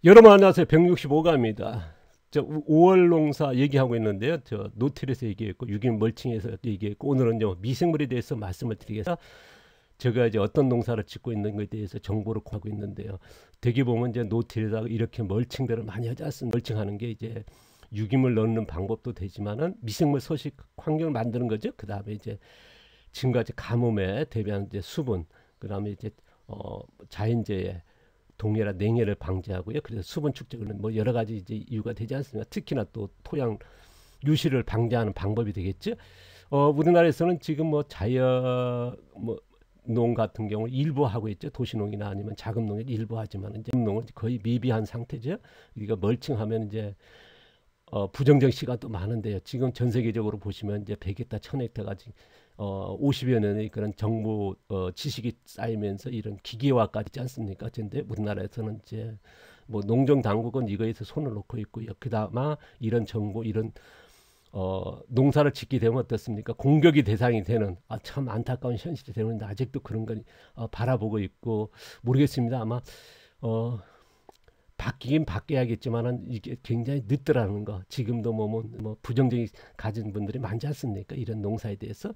여러분 안녕하세요. 165가입니다. 저 5월 농사 얘기하고 있는데요. 저 노틸에서 얘기했고 유기물 멀칭에서 얘기했고 오늘은요 미생물에 대해서 말씀을 드리겠습니다. 제가 이제 어떤 농사를 짓고 있는 것에 대해서 정보를 구하고 있는데요. 대개 보면 이제 노틸에다가 이렇게 멀칭들을 많이 하지 않습니까? 멀칭하는 게 이제 유기물 넣는 방법도 되지만은 미생물 서식 환경을 만드는 거죠. 그 다음에 이제 지금까지 가뭄에 대비한 이제 수분, 그 다음에 이제 자연재해 동해나 냉해를 방지하고요. 그래서 수분 축적은 뭐 여러 가지 이제 이유가 되지 않습니까? 특히나 또 토양 유실을 방지하는 방법이 되겠죠. 우리나라에서는 지금 뭐 자연 농 같은 경우 일부 하고 있죠. 도시농이나 아니면 자금농을 일부 하지만 이제 농은 거의 미비한 상태죠. 우리가 멀칭하면 이제 부정적 시간도 많은데요. 지금 전 세계적으로 보시면 이제 100헥타, 1000헥타까지 50여 년의 그런 정보 지식이 쌓이면서 이런 기계화까지 있지 않습니까? 그런데 우리나라에서는 이제 뭐 농정 당국은 이거에서 손을 놓고 있고요. 그나마 이런 정보, 이런 농사를 짓게 되면 어떻습니까? 공격이 대상이 되는 참 안타까운 현실이 되는데 아직도 그런 걸 바라보고 있고 모르겠습니다. 아마 바뀌긴 바뀌어야겠지만은 이게 굉장히 늦더라는 거. 지금도 뭐 부정적인 가진 분들이 많지 않습니까? 이런 농사에 대해서.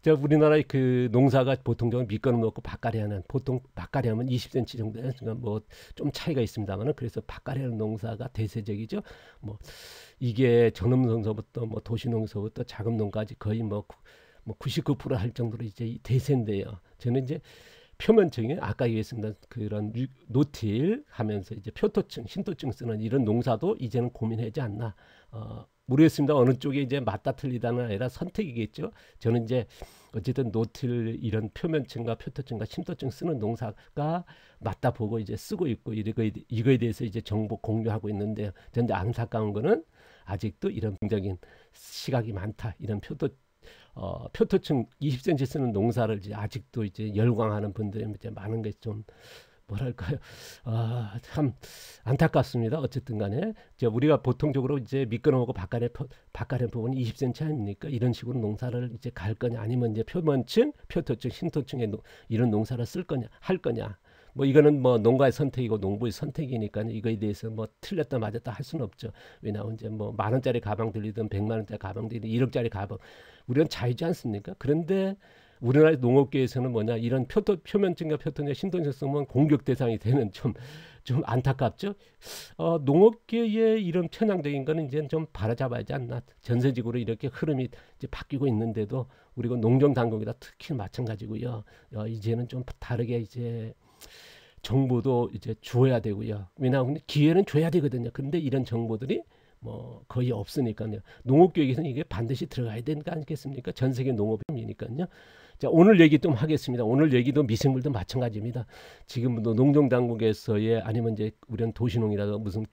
자, 우리나라의 그 농사가 보통적으로 밑거름 넣고 밭갈이 하는 보통 밭갈이 하면 20cm 정도 그러니까 뭐 좀 차이가 있습니다만은 그래서 밭갈이 하는 농사가 대세적이죠. 뭐 이게 전업농서부터 뭐 도시농서부터 자금농까지 거의 뭐 99%할 정도로 이제 대세인데요. 저는 이제 표면층에 아까 얘기했습니다. 그런 노틸 하면서 이제 표토층, 신토층 쓰는 이런 농사도 이제는 고민하지 않나. 모르겠습니다. 어느 쪽에 이제 맞다 틀리다는 아니라 선택이겠죠. 저는 이제 어쨌든 노틸 이런 표면층과 표토층과 신토층 쓰는 농사가 맞다 보고 이제 쓰고 있고 이거에 대해서 이제 정보 공유하고 있는데 저는 안타까운 거는 아직도 이런 긍정적인 시각이 많다. 이런 표토층 20cm 쓰는 농사를 이제 아직도 이제 열광하는 분들이 이제 많은 게 좀 뭐랄까요? 참 안타깝습니다. 어쨌든 간에 우리가 보통적으로 이제 미끄러우고 바깥의 부분이 20cm 아닙니까? 이런 식으로 농사를 이제 갈 거냐 아니면 이제 표면층, 표토층, 신토층에 이런 농사를 쓸 거냐 할 거냐. 뭐 이거는 뭐 농가의 선택이고 농부의 선택이니까 이거에 대해서 뭐 틀렸다 맞았다 할 수는 없죠. 왜냐하면 이제 뭐 10,000원짜리 가방 들리든 100만 원짜리 가방 들리든 1억짜리 가방 우리는 자유지 않습니까? 그런데 우리나라 농업계에서는 뭐냐 이런 표면증과 표토냐 신동적 쓰면 공격 대상이 되는 좀 안타깝죠. 농업계의 이런 편향적인 거는 이제 좀 바로잡아야지 않나. 전세적으로 이렇게 흐름이 이제 바뀌고 있는데도 우리가 농정 당국이다 특히 마찬가지고요. 이제는 좀 다르게 이제 정보도 이제 줘야 되고요. 왜냐하면 기회는 줘야 되거든요. 근데 이런 정보들이 뭐 거의 없으니까요. 농업교육에서는 이게 반드시 들어가야 되는 거 아니겠습니까? 전 세계 농업이니까요. 자, 오늘 얘기 좀 하겠습니다. 오늘 얘기도 미생물도 마찬가지입니다. 지금도 농정당국에서의 아니면 이제 우리는 도시농이라도 무슨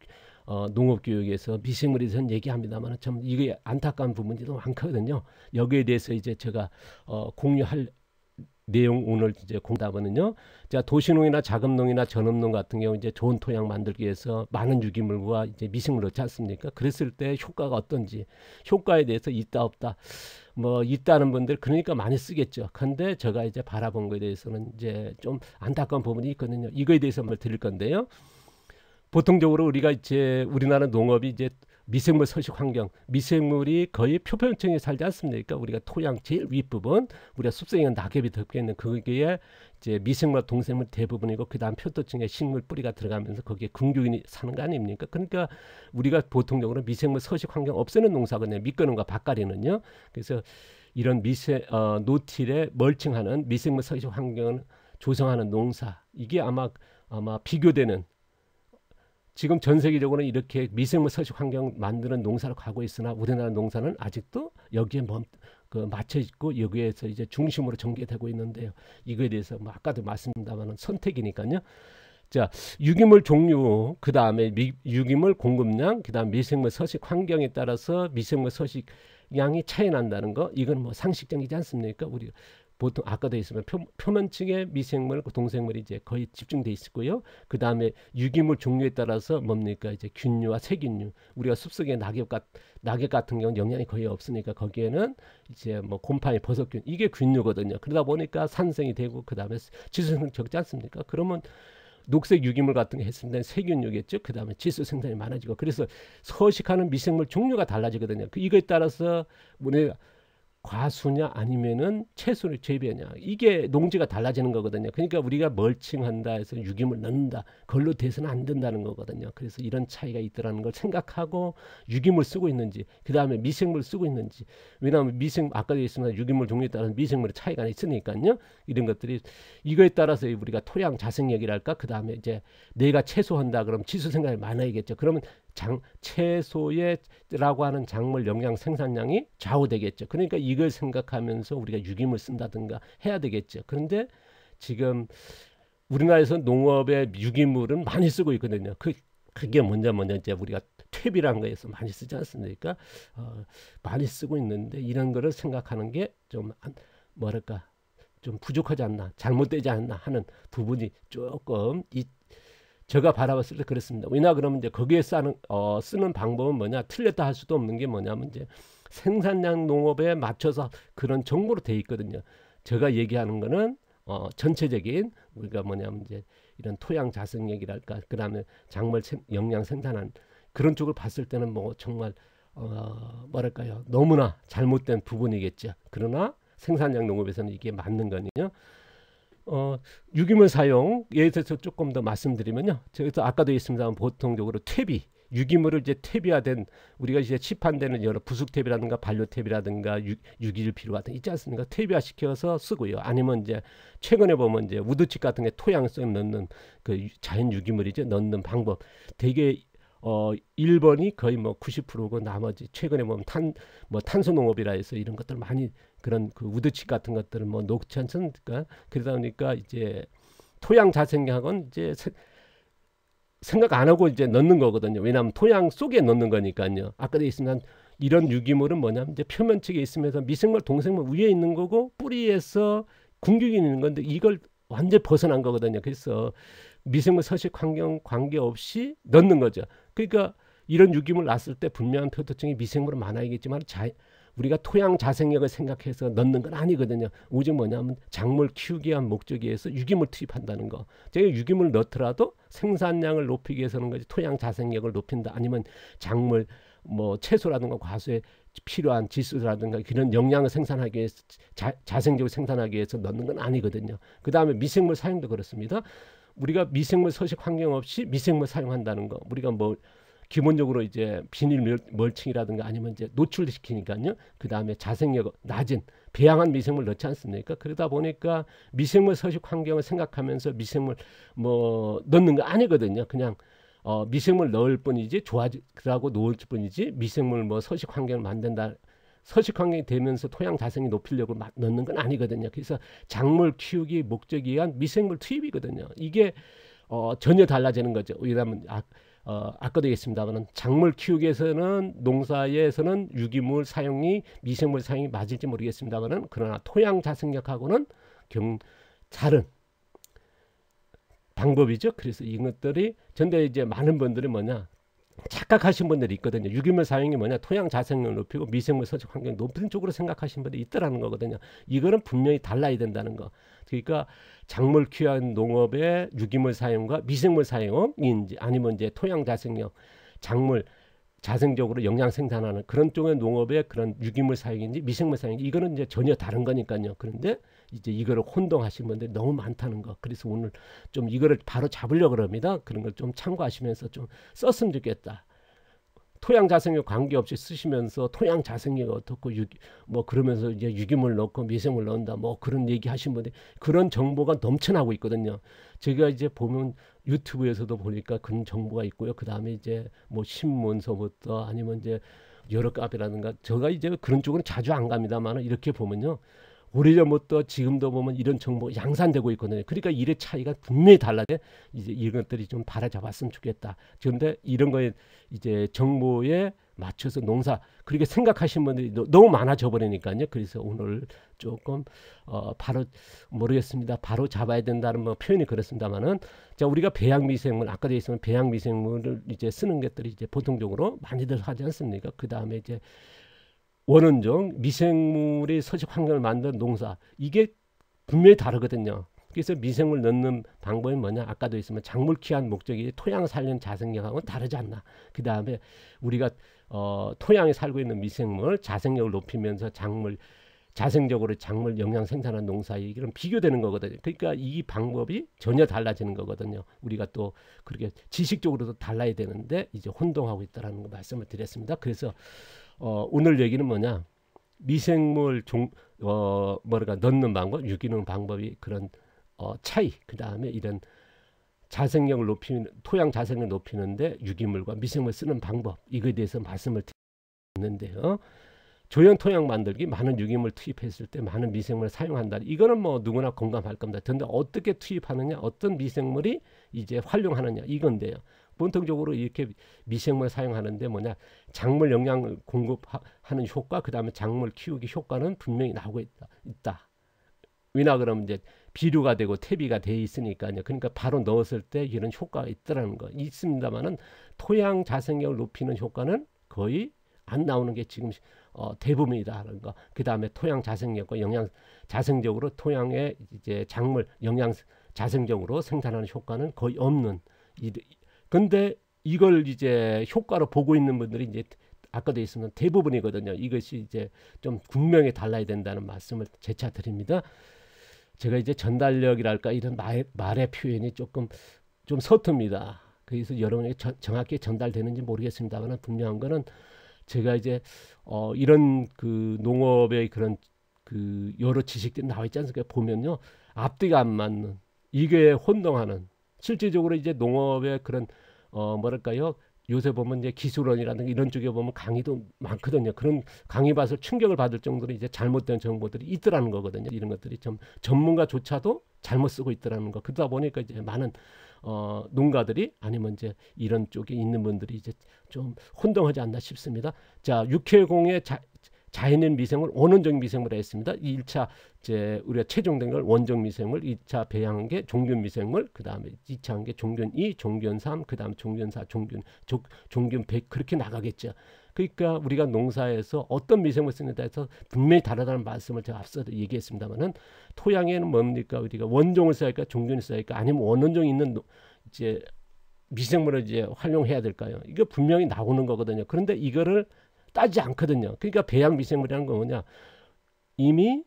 농업교육에서 미생물에 대해서는 얘기합니다만 참 이게 안타까운 부분이 도 많거든요. 여기에 대해서 이제 제가 공유할 내용 오늘 이제 공답은요. 자, 도시농이나 자금농이나 전업농 같은 경우 이제 좋은 토양 만들기 위해서 많은 유기물과 이제 미생물 넣지 않습니까? 그랬을 때 효과가 어떤지 효과에 대해서 있다 없다 뭐 있다는 분들 그러니까 많이 쓰겠죠. 근데 제가 이제 바라본 거에 대해서는 이제 좀 안타까운 부분이 있거든요. 이거에 대해서 한번 드릴 건데요. 보통적으로 우리가 이제 우리나라 농업이 이제 미생물 서식 환경, 미생물이 거의 표면층에 살지 않습니까? 우리가 토양 제일 윗부분, 우리가 숲속에 낙엽이 덮여 있는 거기에 이제 미생물과 동생물 대부분이고 그다음 표토층에 식물 뿌리가 들어가면서 거기에 근균이 사는 거 아닙니까? 그러니까 우리가 보통적으로 미생물 서식 환경 없애는 농사거든요. 밑거름과 밭갈이는요. 그래서 이런 노틸에 멀칭하는 미생물 서식 환경을 조성하는 농사 이게 아마 비교되는 지금 전 세계적으로는 이렇게 미생물 서식 환경 만드는 농사를 가고 있으나 우리나라 농사는 아직도 여기에 맞춰 있고 여기에서 이제 중심으로 전개되고 있는데요. 이거에 대해서 뭐 아까도 말씀드렸다만 선택이니까요. 자, 유기물 종류, 그 다음에 유기물 공급량, 그 다음 미생물 서식 환경에 따라서 미생물 서식 양이 차이 난다는 거, 이건 뭐 상식적이지 않습니까? 우리 보통 아까도 있으면 표면층의 미생물, 동생물이 이제 거의 집중돼 있고요. 그 다음에 유기물 종류에 따라서 뭡니까 이제 균류와 세균류. 우리가 숲속에 낙엽 같은 경우는 영양이 거의 없으니까 거기에는 이제 뭐 곰팡이, 버섯균 이게 균류거든요. 그러다 보니까 산성이 되고 그 다음에 지수성 적지 않습니까? 그러면 녹색 유기물 같은 거 했을 때는 세균류겠죠. 그 다음에 질소 생산이 많아지고 그래서 서식하는 미생물 종류가 달라지거든요. 이거에 따라서 뭐냐 과수냐 아니면은 채소를 재배하냐 이게 농지가 달라지는 거거든요. 그러니까 우리가 멀칭한다 해서 유기물 넣는다 그걸로 돼서는 안 된다는 거거든요. 그래서 이런 차이가 있더라는 걸 생각하고 유기물 쓰고 있는지 그 다음에 미생물 쓰고 있는지 왜냐하면 아까도 얘기했지만 유기물 종류에 따라서 미생물의 차이가 있으니까요. 이런 것들이 이거에 따라서 우리가 토양 자생력이랄까 그 다음에 이제 내가 채소한다 그러면 지수 생산이 많아야겠죠. 그러면 채소에라고 하는 작물 영양 생산량이 좌우되겠죠. 그러니까 이걸 생각하면서 우리가 유기물 쓴다든가 해야 되겠죠. 그런데 지금 우리나라에서 농업에 유기물은 많이 쓰고 있거든요. 그게 먼저 이제 우리가 퇴비라는 거에서 많이 쓰지 않습니까? 많이 쓰고 있는데 이런 거를 생각하는 게 좀 뭐랄까 좀 부족하지 않나 잘못되지 않나 하는 부분이 조금 제가 바라봤을 때 그렇습니다. 왜냐 그러면 이제 거기에 쓰는 방법은 뭐냐 틀렸다 할 수도 없는 게 뭐냐면 이제 생산량 농업에 맞춰서 그런 정보로 돼 있거든요. 제가 얘기하는 거는 전체적인 우리가 뭐냐면 이제 이런 토양 자생력이랄까 그다음에 작물 영양 생산한 그런 쪽을 봤을 때는 뭐 정말 뭐랄까요 너무나 잘못된 부분이겠죠. 그러나 생산량 농업에서는 이게 맞는 거는요. 유기물 사용에 대해서 조금 더 말씀드리면요. 저기서 아까도 있습니다만 보통적으로 퇴비, 유기물을 이제 퇴비화된 우리가 이제 시판되는 여러 부숙 퇴비라든가 반려 퇴비라든가 유기질 같은 있지 않습니까? 퇴비화 시켜서 쓰고요. 아니면 이제 최근에 보면 이제 우드칩 같은 게 토양성에 넣는 그 자연 유기물이죠. 넣는 방법. 되게 1번이 거의 뭐 90%고 나머지 최근에 보면 탄소 농업이라 해서 이런 것들 많이 그런 그 우드칩 같은 것들을 뭐 녹지 않습니까? 그러다 보니까 이제 토양 자생력은 이제 생각 안 하고 이제 넣는 거거든요. 왜냐하면 토양 속에 넣는 거니까요. 아까도 있으면 이런 유기물은 뭐냐면 이제 표면 측에 있으면서 미생물, 동생물 위에 있는 거고 뿌리에서 궁극이 있는 건데 이걸 완전 벗어난 거거든요. 그래서 미생물 서식 환경 관계없이 넣는 거죠. 그러니까 이런 유기물 놨을 때 분명한 표토층이 미생물은 많아야겠지만 우리가 토양 자생력을 생각해서 넣는 건 아니거든요. 오직 뭐냐면 작물 키우기 위한 목적에 의해서 유기물 투입한다는 거. 제가 유기물 넣더라도 생산량을 높이기 위해서는 거지 토양 자생력을 높인다. 아니면 작물 뭐 채소라든가 과수에 필요한 지수라든가 그런 영양을 생산하기 위해서 자생적으로 생산하기 위해서 넣는 건 아니거든요. 그 다음에 미생물 사용도 그렇습니다. 우리가 미생물 서식 환경 없이 미생물 사용한다는 거. 우리가 뭐 기본적으로 이제 비닐 멀칭이라든가 아니면 이제 노출시키니까요. 그 다음에 자생력 낮은 배양한 미생물 넣지 않습니까? 그러다 보니까 미생물 서식 환경을 생각하면서 미생물 뭐 넣는 거 아니거든요. 그냥 미생물 넣을 뿐이지 좋아지라고 놓을 뿐이지 미생물 뭐 서식 환경을 만든다. 서식 환경이 되면서 토양 자생이 높이려고 넣는 건 아니거든요. 그래서 작물 키우기 목적에 의한 미생물 투입이거든요. 이게 전혀 달라지는 거죠. 왜냐하면 아까도 얘기했습니다만 작물 키우기에서는 농사에서는 유기물 사용이 미생물 사용이 맞을지 모르겠습니다만 그러나 토양 자생력하고는 다른 방법이죠. 그래서 이것들이 전대 이제 많은 분들이 뭐냐 착각하신 분들이 있거든요. 유기물 사용이 뭐냐 토양 자생력을 높이고 미생물 서식 환경 높이는 쪽으로 생각하신 분들이 있더라는 거거든요. 이거는 분명히 달라야 된다는 거. 그러니까 작물 키우는 농업의 유기물 사용과 미생물 사용인지 아니면 이제 토양 자생력 작물 자생적으로 영양 생산하는 그런 쪽의 농업의 그런 유기물 사용인지 미생물 사용인지 이거는 이제 전혀 다른 거니까요. 그런데 이제 이거를 혼동하시는 분들이 너무 많다는 거. 그래서 오늘 좀 이거를 바로 잡으려고 합니다. 그런 걸 좀 참고하시면서 좀 썼으면 좋겠다. 토양 자생력 관계없이 쓰시면서 토양 자생력이 어떻고 뭐 그러면서 이제 유기물 넣고 미생물 넣는다 뭐 그런 얘기 하신 분들 그런 정보가 넘쳐나고 있거든요. 제가 이제 보면 유튜브에서도 보니까 그런 정보가 있고요. 그 다음에 이제 뭐 신문서부터 아니면 이제 여러 카페라든가 제가 이제 그런 쪽은 자주 안 갑니다만 이렇게 보면요. 오래전부터 지금도 보면 이런 정보 양산되고 있거든요. 그러니까 일의 차이가 분명히 달라요. 이제 이런 것들이 좀 바로잡았으면 좋겠다. 그런데 이런 거에 이제 정보에 맞춰서 농사 그렇게 생각하시는 분들이 너무 많아져 버리니까요. 그래서 오늘 조금 바로 모르겠습니다. 바로 잡아야 된다는 뭐 표현이 그렇습니다만은 자 우리가 배양 미생물 아까도 있으면 배양 미생물을 이제 쓰는 것들이 이제 보통적으로 많이들 하지 않습니까? 그 다음에 이제 원원종 미생물의 서식 환경을 만든 농사 이게 분명히 다르거든요. 그래서 미생물 넣는 방법이 뭐냐? 아까도 있으면 작물 키한 목적이 토양 살리는 자생력하고는 다르지 않나. 그 다음에 우리가 토양에 살고 있는 미생물 자생력을 높이면서 자생적으로 작물 영양 생산하는 농사에 이런 비교되는 거거든요. 그러니까 이 방법이 전혀 달라지는 거거든요. 우리가 또 그렇게 지식적으로도 달라야 되는데 이제 혼동하고 있다는 거 말씀을 드렸습니다. 그래서 오늘 얘기는 뭐냐? 미생물 넣는 방법, 유기농 방법이 그런 차이, 그 다음에 이런 자생력을 높이는 토양 자생력을 높이는데 유기물과 미생물 쓰는 방법, 이거에 대해서 말씀을 드렸는데요. 조형 토양 만들기, 많은 유기물 투입했을 때 많은 미생물을 사용한다. 이거는 뭐 누구나 공감할 겁니다. 그런데 어떻게 투입하느냐, 어떤 미생물이 이제 활용하느냐 이건데요. 본통적으로 이렇게 미생물 사용하는데 뭐냐, 작물 영양을 공급하는 효과, 그 다음에 작물 키우기 효과는 분명히 나오고 있다. 왜냐 그러면 이제 비료가 되고 퇴비가 돼 있으니까요. 그러니까 바로 넣었을 때 이런 효과가 있더라는 거 있습니다만은 토양 자생력을 높이는 효과는 거의 안 나오는 게 지금 대부분이다라는 거. 그 다음에 토양 자생력과 영양 자생적으로 토양에 이제 작물 영양 자생적으로 생산하는 효과는 거의 없는. 근데 이걸 이제 효과로 보고 있는 분들이 이제 아까도 있으면 대부분이거든요. 이것이 이제 좀 분명히 달라야 된다는 말씀을 재차 드립니다. 제가 이제 전달력이랄까 이런 말의 표현이 조금 좀 서툽니다. 그래서 여러분에게 정확히 전달되는지 모르겠습니다만 분명한 거는 제가 이제 이런 그 농업의 그런 그 여러 지식들이 나와 있지 않습니까? 보면요, 앞뒤가 안 맞는, 이게 혼동하는, 실질적으로 이제 농업의 그런 뭐랄까요, 요새 보면 이제 기술원이라든가 이런 쪽에 보면 강의도 많거든요. 그런 강의 봐서 충격을 받을 정도로 이제 잘못된 정보들이 있더라는 거거든요. 이런 것들이 좀 전문가조차도 잘못 쓰고 있더라는 거. 그러다 보니까 이제 많은 농가들이 아니면 이제 이런 쪽에 있는 분들이 이제 좀 혼동하지 않나 싶습니다. 자, 6회공의 자연인 미생물, 원원적 미생물을 했습니다. 1차 이제 우리가 최종된 걸 원적 미생물, 2차 배양한 게 종균 미생물, 그 다음에 2차 한 게 종균 2, 종균 3, 그 다음 종균 4, 종균 100 그렇게 나가겠죠. 그러니까 우리가 농사에서 어떤 미생물 쓰느냐에 따라서 분명히 다르다는 말씀을 제가 앞서도 얘기했습니다만은 토양에는 뭡니까? 우리가 원종을 써야 할까, 종균을 써야 할까, 아니면 원원종이 있는 이제 미생물을 이제 활용해야 될까요? 이거 분명히 나오는 거거든요. 그런데 이거를 따지지 않거든요. 그러니까 배양 미생물이라는 건 뭐냐? 이미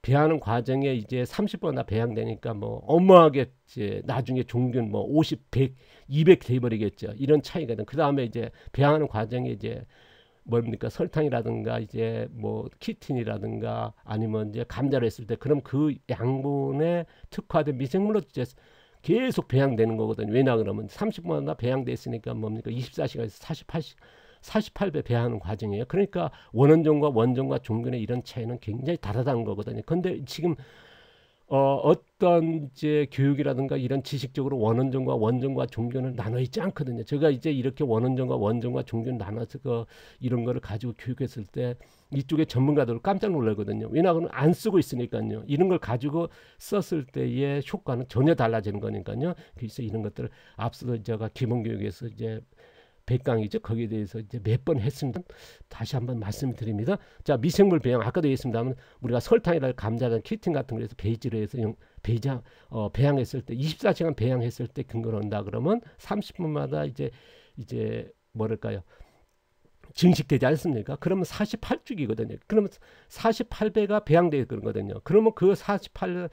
배양하는 과정에 이제 30번이나 배양되니까 뭐 어마하게 이제 나중에 종균 뭐 50, 100, 200 돼버리겠죠. 이런 차이거든. 그 다음에 이제 배양하는 과정에 이제 뭡니까? 설탕이라든가 이제 뭐 키틴이라든가 아니면 이제 감자를 했을 때 그럼 그 양분에 특화된 미생물로 이제 계속 배양되는 거거든요. 왜냐 그러면 30번이나 배양됐으니까 뭡니까? 24시간에서 48배 배양하는 과정이에요. 그러니까 원원종과 원종과 종균의 이런 차이는 굉장히 다르다는 거거든요. 근데 지금 어떤 이제 교육이라든가 이런 지식적으로 원원종과 원종과 종균을 나눠 있지 않거든요. 제가 이제 이렇게 원원종과 원종과 종균 나눠서 이런 거를 가지고 교육했을 때 이쪽에 전문가들 깜짝 놀라거든요. 왜냐하면 안 쓰고 있으니까요. 이런 걸 가지고 썼을 때의 효과는 전혀 달라지는 거니까요. 그래서 이런 것들을 앞서서 제가 기본교육에서 이제 100강이죠. 거기에 대해서 이제 몇 번 했습니다. 다시 한번 말씀드립니다. 자, 미생물 배양 아까도 얘기했습니다만 우리가 설탕이나 감자나 키틴 같은 거에서 베이지로 해서 배양했을 때 24시간 배양했을 때 근거를 한다 그러면 30분마다 이제 뭐랄까요? 증식되지 않습니까? 그러면 48주기거든요. 그러면 48배가 배양되어 그러거든요. 그러면 그 48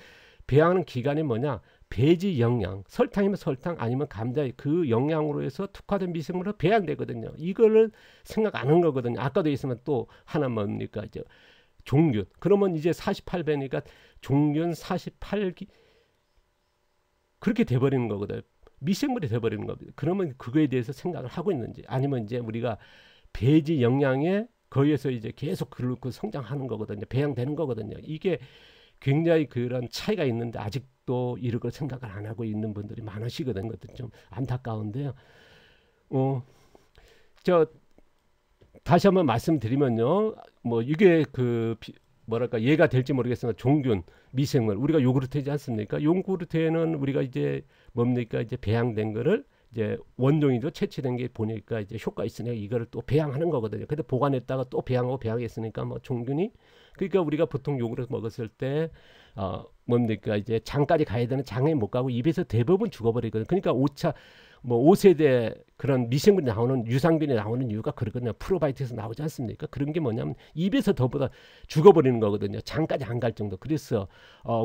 배양하는 기간이 뭐냐? 배지 영양, 설탕이면 설탕, 아니면 감자의 그 영양으로 해서 특화된 미생물로 배양되거든요. 이거를 생각 안 한 거거든요. 아까도 있으면 또 하나 뭡니까? 이제 종균. 그러면 이제 48배니까 종균 48기 그렇게 돼버리는 거거든요. 미생물이 돼버리는 겁니다. 그러면 그거에 대해서 생각을 하고 있는지, 아니면 이제 우리가 배지 영양에 거기에서 이제 계속 글루코스 성장하는 거거든요. 배양되는 거거든요. 이게 굉장히 그런 차이가 있는데 아직도 이런 걸 생각을 안 하고 있는 분들이 많으시거든요. 그것도 좀 안타까운데요. 저 다시 한번 말씀드리면요. 뭐 이게 그 뭐랄까 이해가 될지 모르겠으나 종균 미생물 우리가 요구르트지 않습니까? 요구르트에는 우리가 이제 뭡니까 이제 배양된 거를 이제 원종이죠. 채취된 게 보니까 이제 효과 있으니까 이거를 또 배양하는 거거든요. 근데 보관했다가 또 배양하고 배양했으니까 뭐 종균이 그러니까 우리가 보통 요구르트 먹었을 때 뭡니까 이제 장까지 가야 되는 장에 못 가고 입에서 대부분 죽어버리거든요. 그러니까 5차 뭐 5세대 그런 미생물이 나오는 유산균이 나오는 이유가 그러거든요. 프로바이오틱에서 나오지 않습니까? 그런 게 뭐냐면 입에서 더보다 죽어버리는 거거든요. 장까지 안 갈 정도. 그래서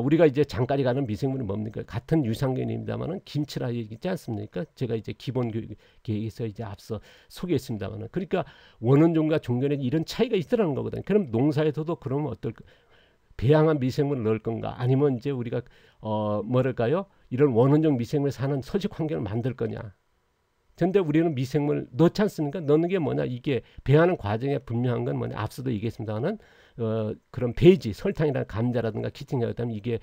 우리가 이제 장까지 가는 미생물이 뭡니까? 같은 유산균입니다만은 김치라 얘기지 않습니까? 제가 이제 기본 계획에서 이제 앞서 소개했습니다만은 그러니까 원원종과 종균에 이런 차이가 있더라는 거거든요. 그럼 농사에서도 그러면 어떨까? 배양한 미생물을 넣을 건가? 아니면 이제 우리가 뭐랄까요? 이런 원원종 미생물에 사는 서식 환경을 만들 거냐? 근데 우리는 미생물 넣지 않습니까? 넣는 게 뭐냐? 이게 배양하는 과정에 분명한 건 뭐냐? 앞서도 얘기했습니다만은 그런 베이지, 설탕이라는 감자라든가 키팅이라든가 이게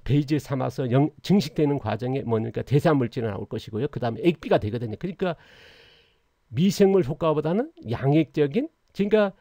베이지에 삼아서 증식되는 과정에 뭐니까 대사물질이 나올 것이고요. 그 다음에 액비가 되거든요. 그러니까 미생물 효과보다는 양액적인, 그러니까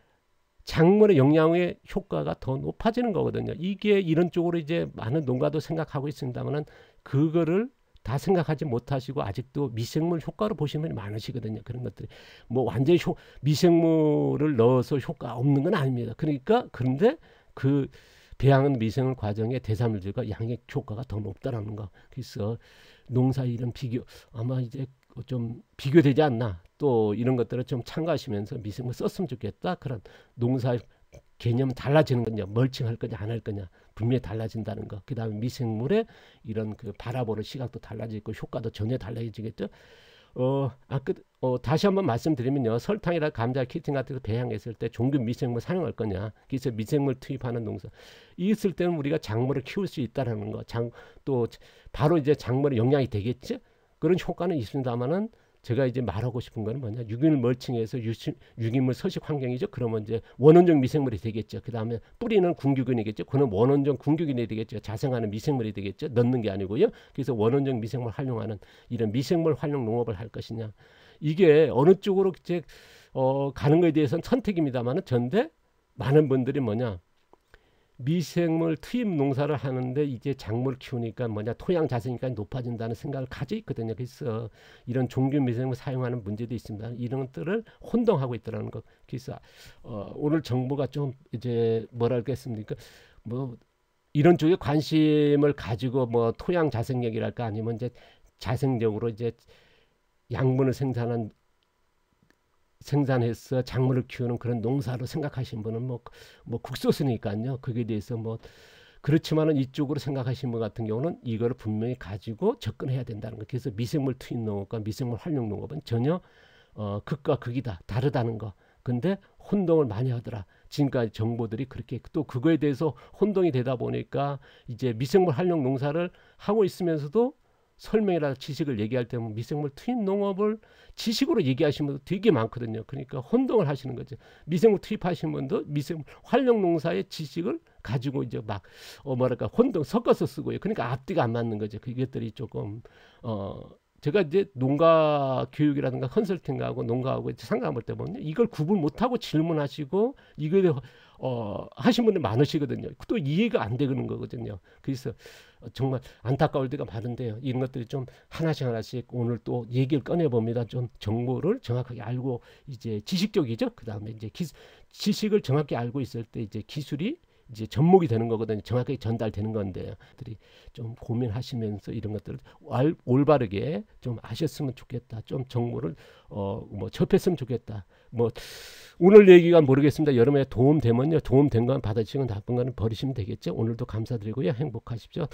작물의 영양의 효과가 더 높아지는 거거든요. 이게 이런 쪽으로 이제 많은 농가도 생각하고 있습니다만은 그거를 다 생각하지 못하시고 아직도 미생물 효과로 보시는 분이 많으시거든요. 그런 것들이 뭐 완전히 미생물을 넣어서 효과 없는 건 아닙니다. 그러니까 그런데 그 배양은 미생물 과정에 대사물질과 양액 효과가 더 높다라는 거. 그래서 농사 이런 비교 아마 이제 좀 비교되지 않나. 또 이런 것들을 좀 참고하시면서 미생물 썼으면 좋겠다. 그런 농사 개념은 달라지는 거냐, 멀칭할 거냐 안 할 거냐 분명히 달라진다는 거. 그 다음에 미생물의 이런 그 바라보는 시각도 달라지고 효과도 전혀 달라지겠죠. 다시 한번 말씀드리면요, 설탕이나 감자, 키팅 같은 거 배양했을 때 종균 미생물 사용할 거냐, 그래서 미생물 투입하는 농사 있을 때는 우리가 작물을 키울 수 있다라는 거. 또 바로 이제 작물에 영향이 되겠지. 그런 효과는 있습니다만은 제가 이제 말하고 싶은 거는 뭐냐, 유기물 멀칭해서 유기물 서식 환경이죠. 그러면 이제 원원종 미생물이 되겠죠. 그 다음에 뿌리는 궁규균이겠죠. 그는 원원종 궁규균이 되겠죠. 자생하는 미생물이 되겠죠. 넣는 게 아니고요. 그래서 원원종 미생물 활용하는 이런 미생물 활용 농업을 할 것이냐, 이게 어느 쪽으로 이제 가는 것에 대해서는 선택입니다만은 전대 많은 분들이 뭐냐, 미생물 투입 농사를 하는데 이제 작물을 키우니까 뭐냐, 토양 자생이니까 높아진다는 생각을 가지고 있거든요. 그래서 이런 종균 미생물 사용하는 문제도 있습니다. 이런 것들을 혼동하고 있다는 것. 그래서 오늘 정부가 좀 이제 뭐랄겠습니까, 뭐 이런 쪽에 관심을 가지고 뭐 토양 자생력이랄까 아니면 이제 자생력으로 이제 양분을 생산해서 작물을 키우는 그런 농사로 생각하신 분은 뭐 국소수니까요. 거기에 대해서 뭐 그렇지만은 이쪽으로 생각하신 분 같은 경우는 이거를 분명히 가지고 접근해야 된다는 거. 그래서 미생물 투입 농업과 미생물 활용 농업은 전혀 극과 극이다, 다르다는 거. 근데 혼동을 많이 하더라. 지금까지 정보들이 그렇게 또 그거에 대해서 혼동이 되다 보니까 이제 미생물 활용 농사를 하고 있으면서도 설명이나 지식을 얘기할 때 미생물 투입 농업을 지식으로 얘기하시는 분도 되게 많거든요. 그러니까 혼동을 하시는 거죠. 미생물 투입하시는 분도 미생물 활용 농사의 지식을 가지고 이제 막 뭐랄까 혼동 섞어서 쓰고요. 그러니까 앞뒤가 안 맞는 거죠. 그것들이 조금 제가 이제 농가 교육이라든가 컨설팅하고 농가하고 상담할 때 보면 이걸 구분 못하고 질문하시고 이거에 하신 분들 많으시거든요. 또 이해가 안 되는 거거든요. 그래서 정말 안타까울 때가 많은데요. 이런 것들이 좀 하나씩 오늘 또 얘기를 꺼내봅니다. 좀 정보를 정확하게 알고 이제 지식적이죠. 그 다음에 이제 지식을 정확히 알고 있을 때 이제 기술이 이제 접목이 되는 거거든요. 정확하게 전달되는 건데요. 좀 고민하시면서 이런 것들을 올바르게 좀 아셨으면 좋겠다. 좀 정보를 뭐 접했으면 좋겠다. 뭐 오늘 얘기가 모르겠습니다. 여러분의 도움 되면요, 도움 된 건 받아주시고 나쁜 거는 버리시면 되겠죠. 오늘도 감사드리고요. 행복하십시오.